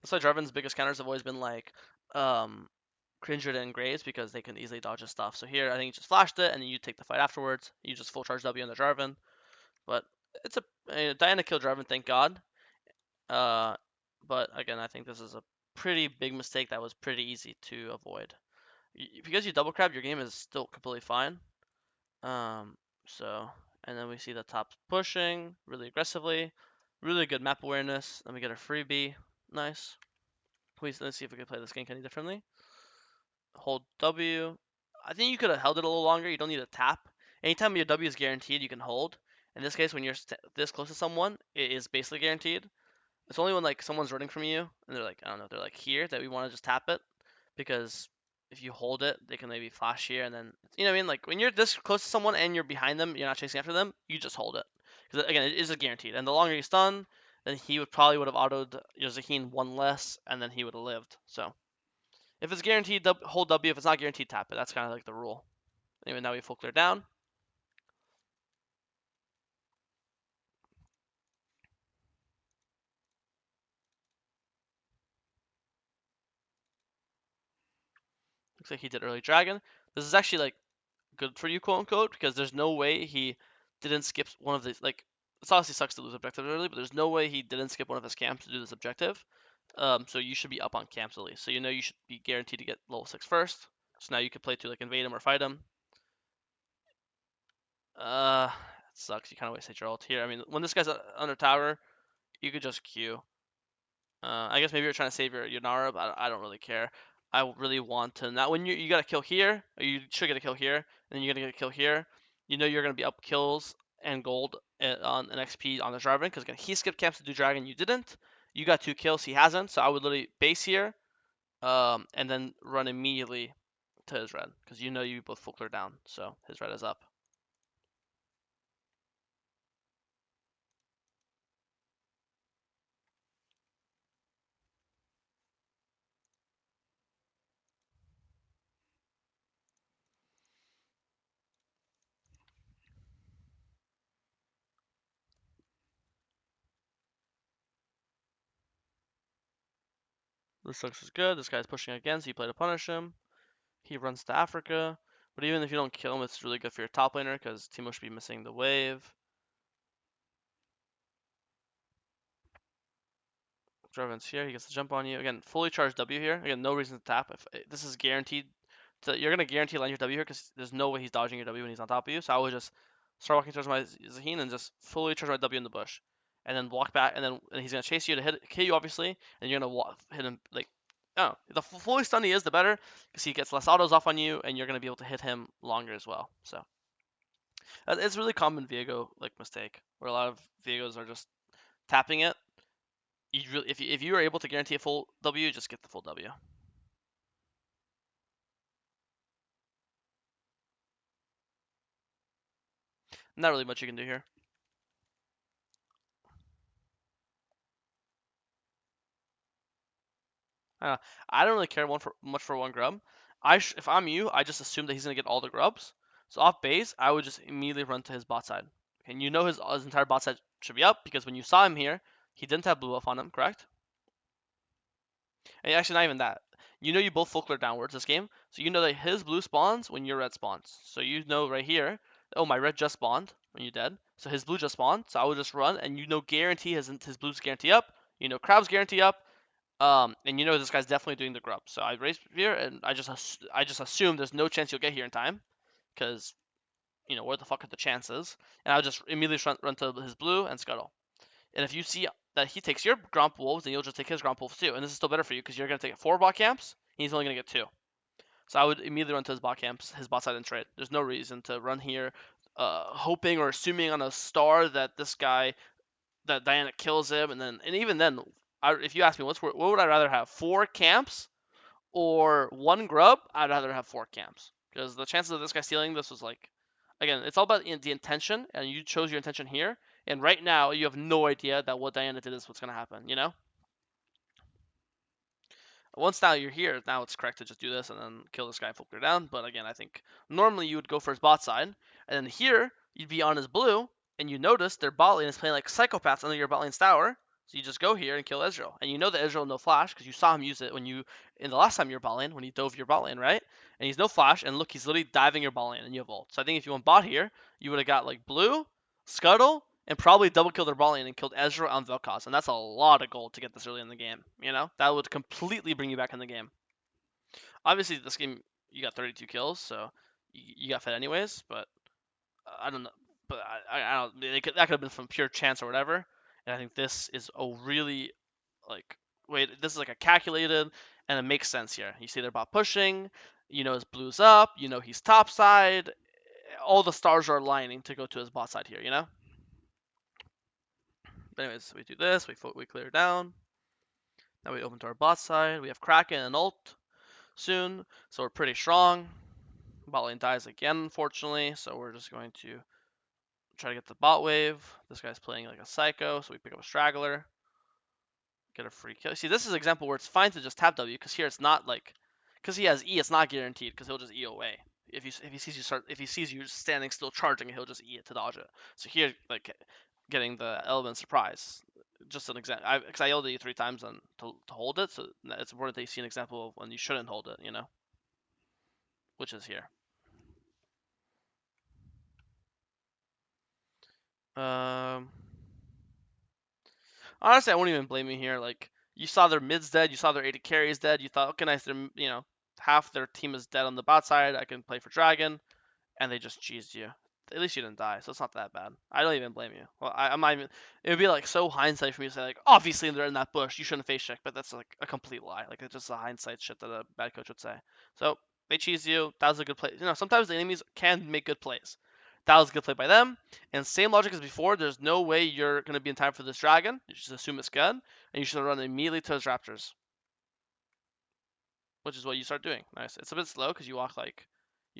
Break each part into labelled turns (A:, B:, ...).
A: That's why Jarvan's biggest counters have always been like um Cringer and Graves because they can easily dodge his stuff. So here I think he just flashed it and then you take the fight afterwards. You just full charge W on the Jarvan. But it's Diana killed Jarvan, thank God. Uh, but again, I think this is a pretty big mistake that was pretty easy to avoid. Because you double crab, your game is still completely fine. Um, so and then we see the top pushing really aggressively, really good map awareness. Let me get a freebie. Nice. Let's see if we can play this gank any differently. Hold W. I think you could have held it a little longer. You don't need to tap. Anytime your W is guaranteed, you can hold. In this case, when you're this close to someone, it is basically guaranteed. It's only when like someone's running from you and they're like, I don't know, they're like here that we want to just tap it because if you hold it, they can maybe flash here and then you know what I mean. Like when you're this close to someone and you're behind them, you're not chasing after them. You just hold it because again, it is a guaranteed. And the longer you stun, then he would have autoed Yozaheen one less, and then he would have lived. So if it's guaranteed, hold W. If it's not guaranteed, tap it. That's kind of like the rule. Anyway, now we full clear down. Looks like he did early dragon. This is actually like good for you, quote unquote, because there's no way he didn't skip one of these. Like, it obviously sucks to lose objective early, but there's no way he didn't skip one of his camps to do this objective. So you should be up on camps at least. So you know you should be guaranteed to get level 6 first. So now you could play to like invade him or fight him. It sucks. You kind of wasted your ult here. I mean, when this guy's under tower, you could just Q. I guess maybe you're trying to save your Nara, but I don't really care. I really want to now when you got a kill here, or you should get a kill here, and then you're gonna get a kill here. You know you're gonna be up kills and gold on an XP on the Jarvan because again he skipped camps to do dragon, you didn't. You got 2 kills, he hasn't. So I would literally base here, and then run immediately to his red because you know you both full clear down, so his red is up. This looks is good. This guy's pushing again, so you play to punish him. He runs to Africa. But even if you don't kill him, it's really good for your top laner because Teemo should be missing the wave. Jarvan's here. He gets to jump on you. Again, fully charged W here. Again, no reason to tap. If this is guaranteed, you're going to guarantee land your W here because there's no way he's dodging your W when he's on top of you. So I would just start walking towards my Zaheen and just fully charge my W in the bush. And then walk back, and then he's going to chase you to hit you, obviously. And you're going to hit him, like, oh, the fully stun he is, the better because he gets less autos off on you, and you're going to be able to hit him longer as well. So it's a really common Viego like mistake where a lot of Viegos are just tapping it. If you are able to guarantee a full W, just get the full W. Not really much you can do here. I don't really care much for one grub. If I'm you, I just assume that he's gonna get all the grubs. So off base, I would just immediately run to his bot side. And you know his entire bot side should be up because when you saw him here, he didn't have blue buff on him, correct? And actually, not even that. You know you both full clear downwards this game, so you know that his blue spawns when your red spawns. So you know right here, oh my red just spawned when you dead, so his blue just spawned. So I would just run, and you know guarantee his blue's guarantee up. You know crab's guarantee up. And you know this guy's definitely doing the grub. So I raise here, and I just assume there's no chance you'll get here in time, because you know where the fuck are the chances? And I'll just immediately run to his blue and scuttle. And if you see that he takes your Gromp Wolves, then you'll just take his Gromp Wolves too. And this is still better for you because you're going to take 4 bot camps, and he's only going to get 2. So I would immediately run to his bot camps, his bot side, and trade. There's no reason to run here hoping or assuming on a star that this guy, that Diana kills him. And even then, if you ask me, what would I rather have? 4 camps or 1 grub? I'd rather have 4 camps. Because the chances of this guy stealing this was like, again, it's all about the intention, and you chose your intention here. And right now, you have no idea that what Diana did is what's going to happen, you know? Once now you're here, now it's correct to just do this and then kill this guy and full clear down. But again, I think normally you would go for his bot side, and then here, you'd be on his blue, and you notice their bot lane is playing like psychopaths under your bot lane's tower. So you just go here and kill Ezreal, and you know that Ezreal no flash because you saw him use it when you in the last time you were bot lane when he dove your bot lane, right? And he's no flash, and look, he's literally diving your bot lane, and you have ult. So I think if you went bot here, you would have got like blue, scuttle, and probably double killed their bot lane and killed Ezreal and Vel'Koz, and that's a lot of gold to get this early in the game. You know that would completely bring you back in the game. Obviously, this game you got 32 kills, so you got fed anyways. But I don't know. But I don't. That could have been from pure chance or whatever. And I think this is a really like wait. This is like a calculated, and it makes sense here. You see they're about pushing. You know his blue's up. You know he's top side. All the stars are aligning to go to his bot side here. You know. But anyways, we do this. We clear down. Now we open to our bot side. We have Kraken and ult soon, so we're pretty strong. Bot lane dies again, unfortunately, so we're just going to try to get the bot wave. This guy's playing like a psycho, so we pick up a straggler, get a free kill. See, this is an example where it's fine to just tap W, because here it's not like, because he has E, it's not guaranteed, because he'll just E away. If he sees you standing still charging, he'll just E it to dodge it. So here, like, getting the element surprise. Just an example, because I yelled at you 3 times to hold it, so it's important that you see an example of when you shouldn't hold it, you know, which is here. Honestly, I wouldn't even blame you here. Like, you saw their mid's dead, you saw their AD carry is dead. You thought, okay, nice. Half their team is dead on the bot side. I can play for Dragon, and they just cheesed you. At least you didn't die, so it's not that bad. I don't even blame you. Well, I'm not even. It would be like so hindsight for me to say like, obviously they're in that bush. You shouldn't face check, but that's like a complete lie. Like it's just a hindsight shit that a bad coach would say. So they cheesed you. That was a good play. Sometimes the enemies can make good plays. That was a good play by them. And same logic as before. There's no way you're gonna be in time for this dragon. You just assume it's good, and you should run immediately to his raptors, which is what you start doing. Nice. It's a bit slow because you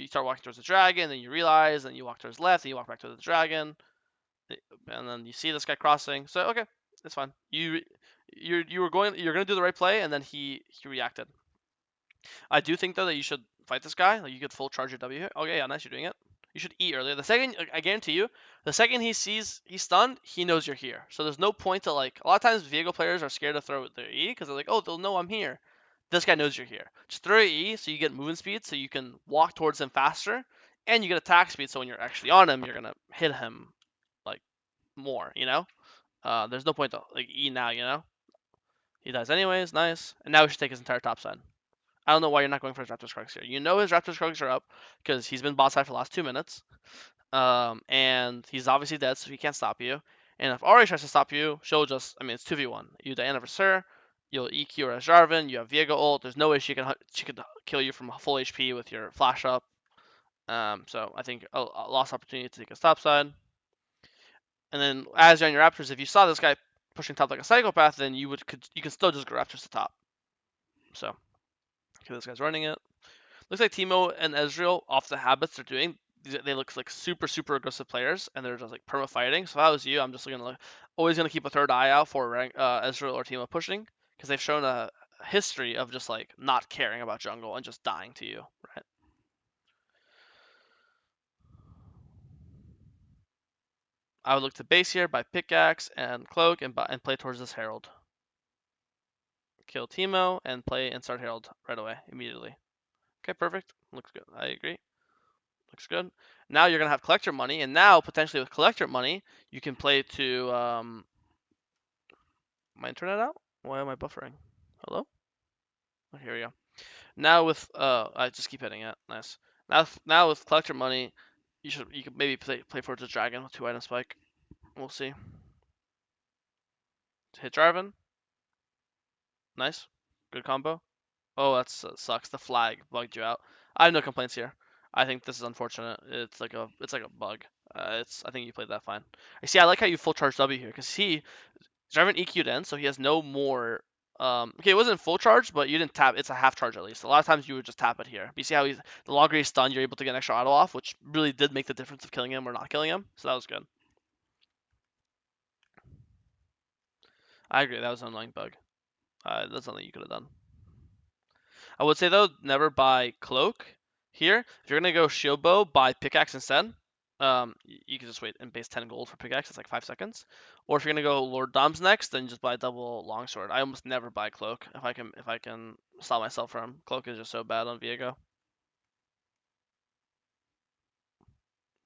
A: start walking towards the dragon, then you realize, then you walk towards the left, then you walk back to the dragon, and then you see this guy crossing. So okay, it's fine. You're gonna do the right play, and then he reacted. I do think though that you should fight this guy. Like you could full charge your W here. Okay, yeah, nice, you're doing it. You should E earlier. The second, I guarantee you, the second he sees he's stunned, he knows you're here. So there's no point to like. A lot of times, Viego players are scared to throw their E because they're like, oh, they'll know I'm here. This guy knows you're here. Just throw your E so you get movement speed, so you can walk towards him faster, and you get attack speed. So when you're actually on him, you're gonna hit him like more. There's no point to like E now. He dies anyways. Nice. And now we should take his entire top side. I don't know why you're not going for his Raptors Krugs here. You know his Raptors Krugs are up because he's been bot side for the last 2 minutes. And he's obviously dead, so he can't stop you. And if Ahri tries to stop you, she'll just, I mean, it's 2v1. You Diana vs her, you'll EQ her as Jarvan, you have Viego ult. There's no way she could kill you from full HP with your flash up. So I think a lost opportunity to take a top side. And then as you're on your Raptors, if you saw this guy pushing top like a psychopath, then you can still just go Raptors to top. So, okay, this guy's running it. Looks like Teemo and Ezreal, off the habits they're doing, they look like super, super aggressive players, and they're just like perma fighting. So if I was you, I'm just always gonna keep a third eye out for Ezreal or Teemo pushing, because they've shown a history of just like not caring about jungle and just dying to you, right? I would look to base here, buy pickaxe and cloak, and play towards this Herald. Kill Teemo and play and start Herald right away, immediately. Okay, perfect. Looks good. I agree. Looks good. Now you're gonna have collector money, and now potentially with collector money, you can play to my internet out? Why am I buffering? Hello? Oh, here we go. Now with I just keep hitting it. Nice. Now with collector money, you could maybe play for the dragon with 2 item spike. We'll see. Hit Jarvan. Nice. Good combo. Oh, that sucks. The flag bugged you out. I have no complaints here. I think this is unfortunate. It's like a bug. I think you played that fine. I see. I like how you full charge W here because Jarvan EQ'd in, so he has no more. Okay, it wasn't full charge, but you didn't tap. It's a half charge at least. A lot of times you would just tap it here. But you see how the longer he's stunned, you're able to get an extra auto off, which really did make the difference of killing him or not killing him. So that was good. I agree. That was an annoying bug. That's something you could have done. I would say though, never buy cloak here. If you're gonna go shield bow, buy pickaxe instead. you can just wait and base 10 gold for pickaxe. It's like 5 seconds. Or if you're gonna go Lord Dom's next, then just buy double longsword. I almost never buy cloak if I can stop myself from. Cloak is just so bad on Viego.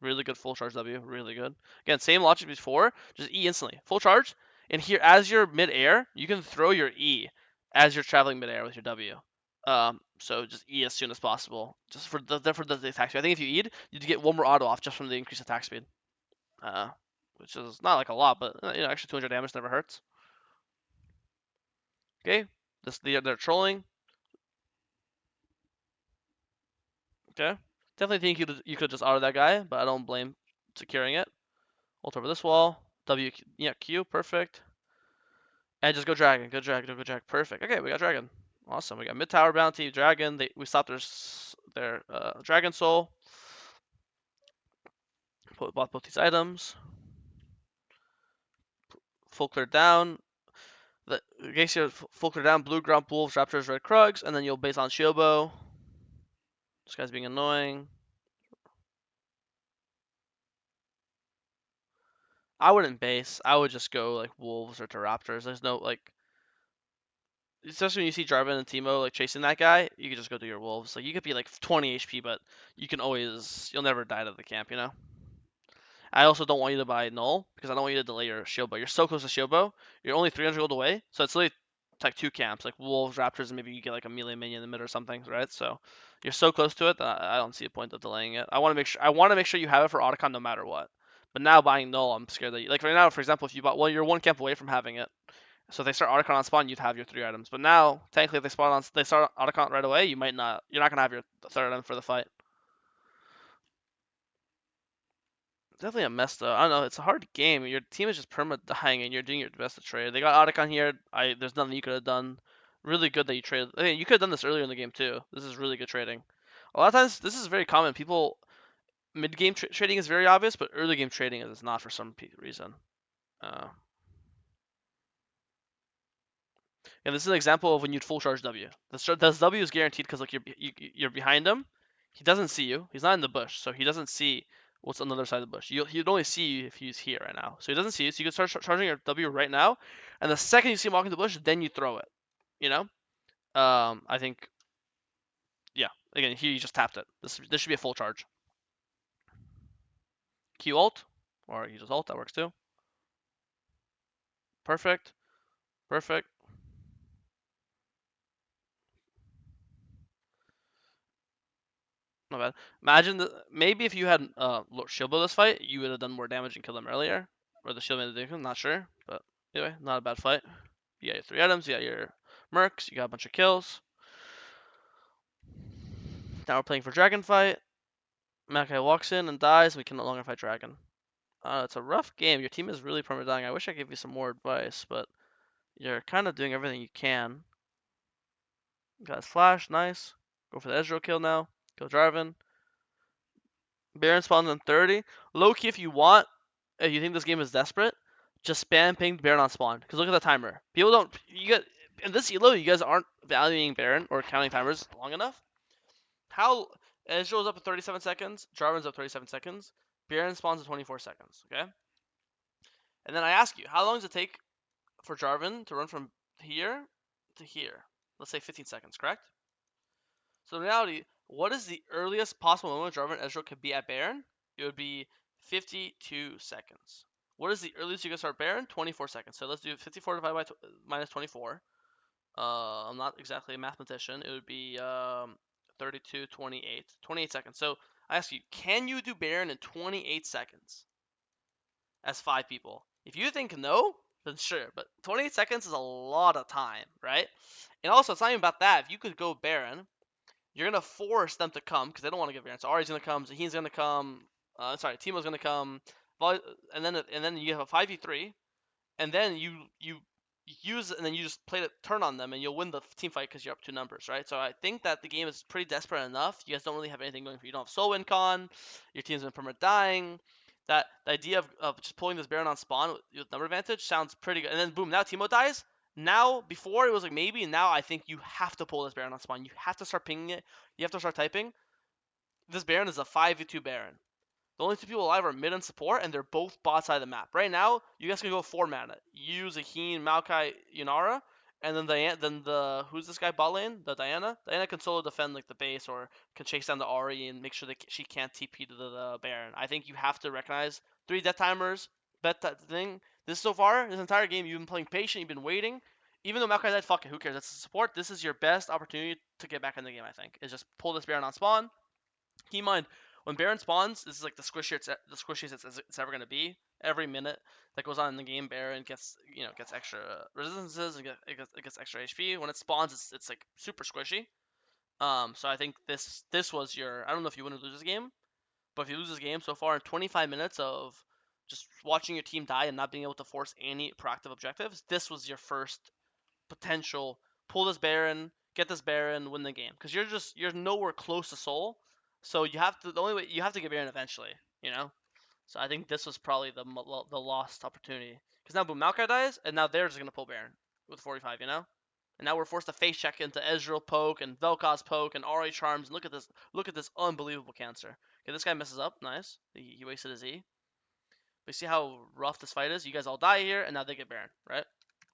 A: Really good full charge W, really good. Again, same logic before, just E instantly. Full charge, and here as you're mid-air, you can throw your E as you're traveling mid-air with your W. So just E as soon as possible, just for the attack speed. I think if you E'd, you'd get one more auto off just from the increased attack speed. Uh, which is not like a lot, but extra 200 damage never hurts. Okay, they're trolling. Okay, definitely think you could just auto that guy, but I don't blame securing it. Ult over this wall. W, yeah, Q, perfect. And just go dragon, go dragon, go dragon. Perfect. Okay, we got dragon. Awesome. We got mid tower bounty, dragon. We stopped their dragon soul. Bought both these items. Full clear down. The Geisha full clear down. Blue Grump, Wolves, Raptors, Red Krugs, and then you'll base on Shiobo. This guy's being annoying. I wouldn't base. I would just go like Wolves or to Raptors. There's no like, especially when you see Jarvan and Teemo like chasing that guy, you could just go do your Wolves. Like you could be like 20 HP, but you'll never die to the camp, you know. I also don't want you to buy Null because I don't want you to delay your Shiobo. You're so close to Shiobo. You're only 300 gold away, so it's literally like two camps, like Wolves, Raptors, and maybe you get like a melee minion in the mid or something, right? So you're so close to it that I don't see a point of delaying it. I want to make sure you have it for Otacon no matter what. But now buying Null, I'm scared that like right now, for example, if you bought, well, you're one camp away from having it. So if they start Otacon on spawn, you'd have your 3 items. But now, technically, if they start Otacon right away, you're not gonna have your third item for the fight. Definitely a mess though. I don't know. It's a hard game. Your team is just perma dying, and you're doing your best to trade. They got Otacon here. There's nothing you could have done. Really good that you traded. I mean, you could have done this earlier in the game too. This is really good trading. A lot of times, this is very common. People mid game trading is very obvious, but early game trading is not for some reason. Uh, and this is an example of when you'd full charge W. This W is guaranteed because like you're behind him. He doesn't see you. He's not in the bush, so he doesn't see what's on the other side of the bush. He'd only see you if he's here right now. So he doesn't see you. So you can start charging your W right now, and the second you see him walking the bush, then you throw it. You know. I think. Yeah. Again, here you just tapped it. This should be a full charge. Q ult, or you just ult. That works too. Perfect. Perfect. Not bad. Imagine maybe if you had Shilbo this fight, you would have done more damage and killed him earlier, or the shield made the difference. Not sure, but anyway, not a bad fight. You got your 3 items, you got your mercs, you got a bunch of kills. Now we're playing for dragon fight. Makai walks in and dies. We can no longer fight dragon. It's a rough game. Your team is really perma dying. I wish I could give you some more advice, but you're kind of doing everything you can. Got his flash, nice. Go for the Ezreal kill now. Kill Jarvan. Baron spawns in 30. Low key, if you want, if you think this game is desperate, just spam ping Baron on spawn. Because look at the timer. People don't. You get in this elo, you guys aren't valuing Baron or counting timers long enough. How Ezreal's up at 37 seconds, Jarvan's up 37 seconds, Baron spawns at 24 seconds. Okay. And then I ask you, how long does it take for Jarvan to run from here to here? Let's say 15 seconds, correct? So in reality, what is the earliest possible moment Jarvan and Ezreal could be at Baron? It would be 52 seconds. What is the earliest you can start Baron? 24 seconds. So let's do 54 divided by minus 24. I'm not exactly a mathematician. It would be 32, 28. 28 seconds. So I ask you, can you do Baron in 28 seconds as 5 people? If you think no, then sure. But 28 seconds is a lot of time, right? And also, it's not even about that. If you could go Baron, you're gonna force them to come because they don't want to give Baron. So Ari's gonna come, Zahin's gonna come. Teemo's gonna come, and then you have a 5v3, and then you use and then you just play the turn on them, and you'll win the team fight because you're up 2 numbers, right? So I think that the game is pretty desperate enough. You guys don't really have anything going for you. You don't have Soul Win Con. Your team's been perma dying. That the idea of just pulling this Baron on spawn with number advantage sounds pretty good. And then boom, now Teemo dies. Now, before it was like maybe, now I think you have to pull this Baron on spawn. You have to start pinging it. You have to start typing. This Baron is a 5v2 Baron. The only two people alive are mid and support, and they're both bot side of the map. Right now, you guys can go 4 mana. You, Zaheen, Maokai, Yunara, and then the who's this guy bot lane? The Diana. Diana can solo defend like the base or can chase down the Ahri and make sure that she can't TP to the Baron. I think you have to recognize 3 death timers. Bet that thing. This entire game, you've been playing patient. You've been waiting. Even though Maokai died, fuck it, who cares? That's a support. This is your best opportunity to get back in the game. I think is just pull this Baron on spawn. Keep in mind, when Baron spawns, this is like the squishiest it's ever gonna be. Every minute that goes on in the game, Baron gets extra resistances and it gets extra HP. When it spawns, it's like super squishy. So I think this was your. I don't know if you win or lose this game, but if you lose this game so far in 25 minutes of just watching your team die and not being able to force any proactive objectives, this was your first potential pull this Baron, get this Baron, win the game. Because you're nowhere close to Soul, so the only way you have to get Baron eventually, you know. So I think this was probably the lost opportunity. Because now boom, Maokai dies, and now they're just gonna pull Baron with 45, you know. And now we're forced to face check into Ezreal poke and Vel'Koz poke and Ahri charms. And look at this unbelievable cancer. Okay, this guy messes up, nice. He wasted his E. But you see how rough this fight is? You guys all die here, and now they get Baron, right?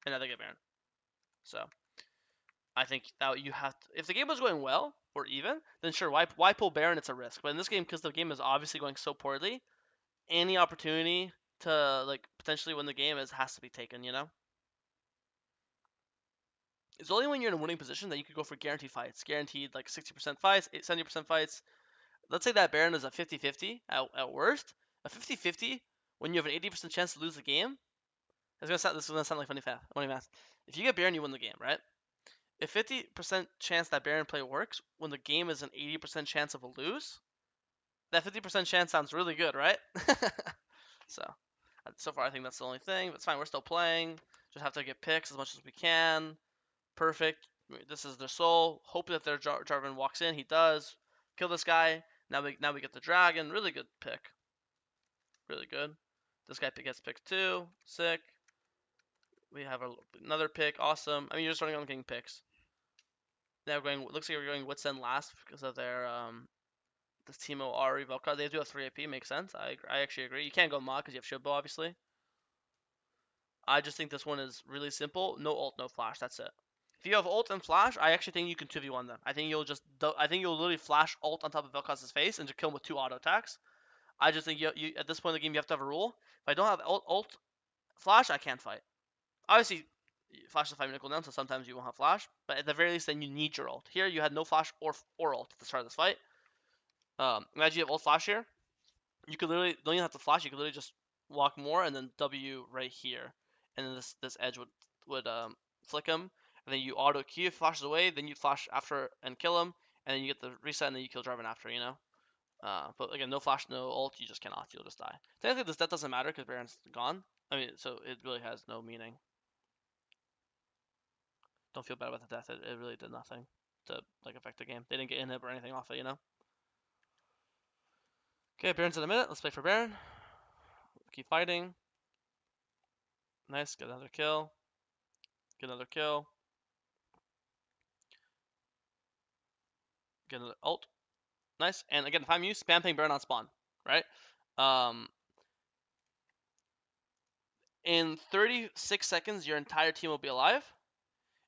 A: And now they get Baron. So I think that you have to, if the game was going well or even, then sure, why pull Baron? It's a risk. But in this game, because the game is obviously going so poorly, any opportunity to like potentially win the game has to be taken. You know, it's only when you're in a winning position that you could go for guaranteed fights, guaranteed like 60% fights, 70% fights. Let's say that Baron is a 50-50 at worst. A 50-50 when you have an 80% chance to lose the game. This is gonna sound like funny math. If you get Baron, you win the game, right? If 50% chance that Baron play works when the game is an 80% chance of a lose, that 50% chance sounds really good, right? So far I think that's the only thing. But it's fine. We're still playing. Just have to get picks as much as we can. Perfect. This is their soul. Hope that their Jarvan walks in. He does. Kill this guy. Now we get the dragon. Really good pick. Really good. This guy gets picked too. Sick. We have another pick. Awesome. I mean, you're just starting on getting picks. Now we're going. Looks like we're going Wits End last because of their this Teemo Ahri Vel'Koz. They do have 3 AP. Makes sense. I actually agree. You can't go mod because you have Shield Bow, obviously. I just think this one is really simple. No ult, no flash. That's it. If you have ult and flash, I actually think you can 2v1 them. I think you'll literally flash ult on top of Vel'Koz's face and just kill him with 2 auto attacks. I just think you at this point in the game you have to have a rule. If I don't have ult flash, I can't fight. Obviously, flash is 5-minute cooldown, so sometimes you won't have flash. But at the very least, then you need your ult. Here, you had no flash or ult at the start of this fight. Imagine you have ult flash here. You could literally don't even have to flash. You could literally just walk more and then W right here, and then this edge would flick him, and then you auto Q flashes away. Then you flash after and kill him, and then you get the reset, and then you kill Jarvan after. You know. But again, no flash, no ult. You just cannot. You'll just die. Technically, that doesn't matter because Baron's gone. I mean, so it really has no meaning. Don't feel bad about the death. It really did nothing to like affect the game. They didn't get inhib or anything off it, you know. Okay, Baron's in a minute. Let's play for Baron. Keep fighting. Nice. Get another kill. Get another kill. Get another ult. Nice. And again, if I'm you, spam ping Baron on spawn, right? In 36 seconds, your entire team will be alive.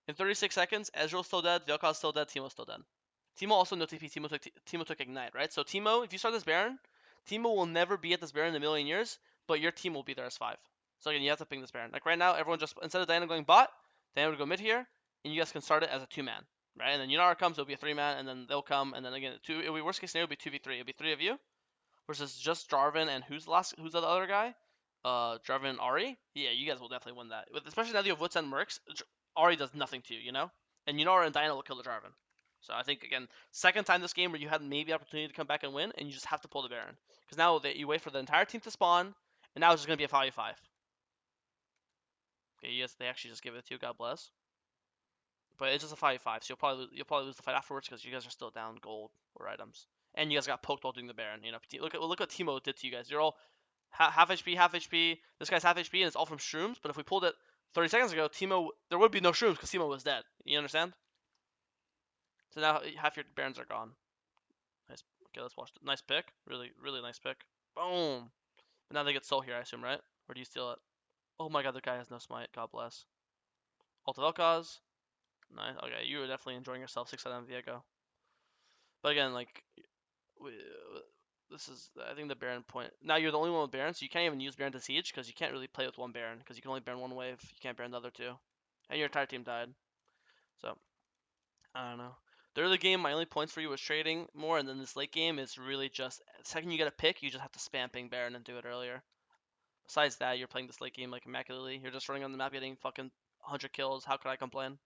A: In 36 seconds, Ezreal's still dead, Vel'Koz's still dead, Teemo's still dead. Teemo also no TP, Teemo took Ignite, right? So Teemo, if you start this Baron, Teemo will never be at this Baron in a million years, but your team will be there as 5. So again, you have to ping this Baron. Like right now, everyone just, instead of Diana going bot, Diana would go mid here, and you guys can start it as a 2-man, right? And then Yunara comes, it'll be a 3-man, and then they'll come, and then again, it'll be worst case scenario, it'll be 2v3. It'll be 3 of you, versus just Jarvan and who's the other guy? Jarvan and Ahri? Yeah, you guys will definitely win that. Especially now that you have Woods and Mercs, Ahri does nothing to you, you know? And Yunara and Diana will kill the Jarvan. So I think, again, second time this game where you had maybe opportunity to come back and win, and you just have to pull the Baron. Because now you wait for the entire team to spawn, and now it's just going to be a 5v5. Okay, yes, they actually just give it to you, God bless. But it's just a 5v5, so you'll probably lose the fight afterwards because you guys are still down gold or items. And you guys got poked while doing the Baron. You know, look what Teemo did to you guys. You're all half HP, half HP. This guy's half HP, and it's all from shrooms. But if we pulled it 30 seconds ago, Teemo, there would be no shrooms because Teemo was dead. You understand? So now half your Barons are gone. Nice. Okay, let's watch. Nice pick. Really, really nice pick. Boom. But now they get soul here, I assume, right? Or do you steal it? Oh my god, the guy has no smite. God bless. Ult of Vel'Koz. Nice. Okay, you were definitely enjoying yourself. 6 out of Viego. But again, like, we, this is, I think, the Baron point. Now you're the only one with Baron, so you can't even use Baron to siege because you can't really play with one Baron because you can only Baron one wave. You can't Baron the other two. And your entire team died. So, I don't know. The early game, my only points for you was trading more, and then this late game is really just, the second you get a pick, you just have to spam ping Baron and do it earlier. Besides that, you're playing this late game like immaculately. You're just running on the map getting fucking 100 kills. How could I complain?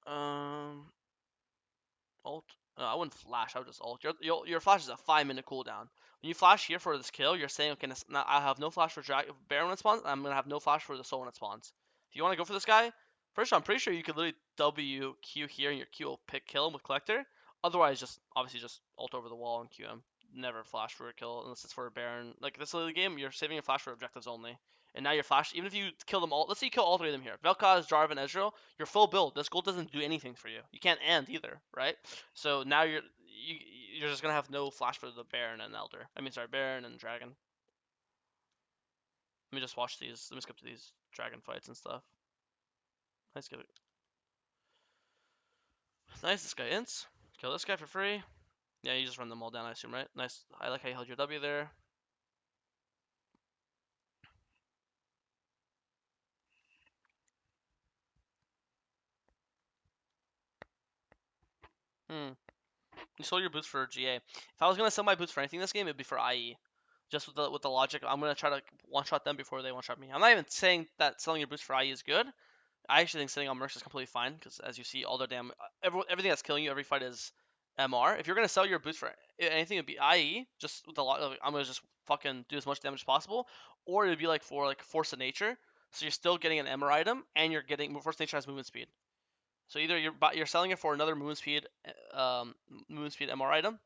A: Um, ult. I wouldn't flash. I would just ult. Your flash is a 5-minute cooldown. When you flash here for this kill, you're saying, okay, now I have no flash for Baron when it spawns. I'm gonna have no flash for the soul when it spawns. If you want to go for this guy, first I'm pretty sure you could literally W Q here and your Q will pick kill him with collector. Otherwise, just obviously just ult over the wall and Q him. Never flash for a kill unless it's for a Baron. Like this early game, you're saving your flash for objectives only. And now your flash, even if you kill them all, let's say you kill all three of them here. Vel'Koz, Jarvan, Ezreal, you're full build. This gold doesn't do anything for you. You can't end either, right? So now you're just gonna have no flash for the Baron and Elder. I mean, sorry, Baron and Dragon. Let me just watch these. Let me skip to these dragon fights and stuff. Nice, good. Nice, this guy ints. Kill this guy for free. Yeah, you just run them all down, I assume, right? Nice. I like how you held your W there. Hmm. You sold your boots for GA. If I was gonna sell my boots for anything this game, it'd be for IE. Just with the logic, I'm gonna try to one shot them before they one shot me. I'm not even saying that selling your boots for IE is good. I actually think sitting on Mercs is completely fine because, as you see, all their damage, everything that's killing you every fight is MR. If you're gonna sell your boots for anything, it'd be IE. Just with a lot of, I'm gonna just fucking do as much damage as possible, or it'd be like for like Force of Nature. So you're still getting an MR item, and you're getting Force of Nature has movement speed. So either you're selling it for another movement speed MR item,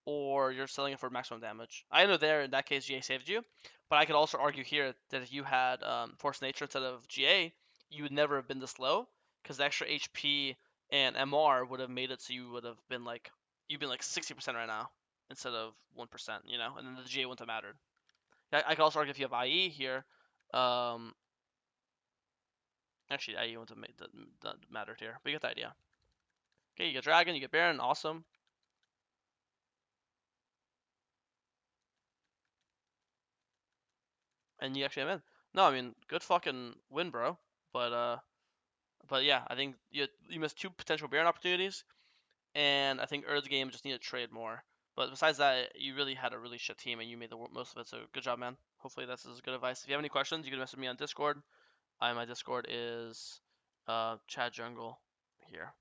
A: or you're selling it for maximum damage. I know there in that case GA saved you, but I could also argue here that if you had Force Nature instead of GA, you would never have been this low because the extra HP and MR would have made it so you would have been like you've been like 60% right now instead of 1%, you know, and then the GA wouldn't have mattered. I could also argue if you have IE here, um, actually IE wouldn't have made that mattered here, but you get the idea. Okay, you get Dragon, you get Baron, awesome. And you actually have in. No, I mean, good fucking win, bro. But yeah, I think you missed two potential Baron opportunities, and I think early game just needed to trade more. But besides that, you really had a really shit team, and you made the most of it. So good job, man. Hopefully this is good advice. If you have any questions, you can message me on Discord. My Discord is Chad Jungle here.